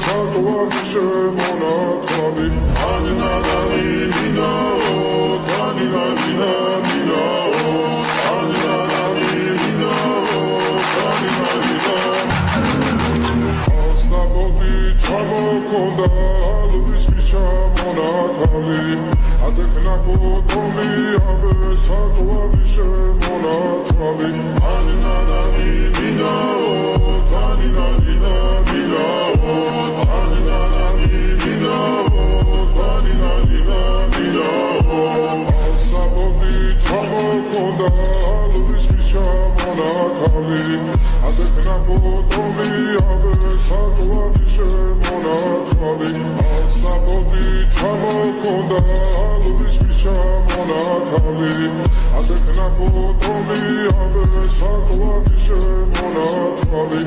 საკوابიშე მონათვალი ანინადანი მინაო თანინადინა მინაო ანინადანი მინაო თანინადინა ასნაბოდი ჩამოქონდა ალვის ფიშა მონათვალი ადექნა ფოტომი აბე საკوابიშე მონათვალი ანინადანი მინაო თანინადინა მინაო ანინადანი მინაო თანინადინა მინაო ასნაბოდი ჩამოქონდა ალვის ფიშა მონათვალი ადექნა ფოტომი აბე საკوابიშე მონათვალი ასნაბოდი ჩამოქონდა ალვის ფიშა მონათვალი ადექნა ფოტომი აბე საკوابიშე მონათვალი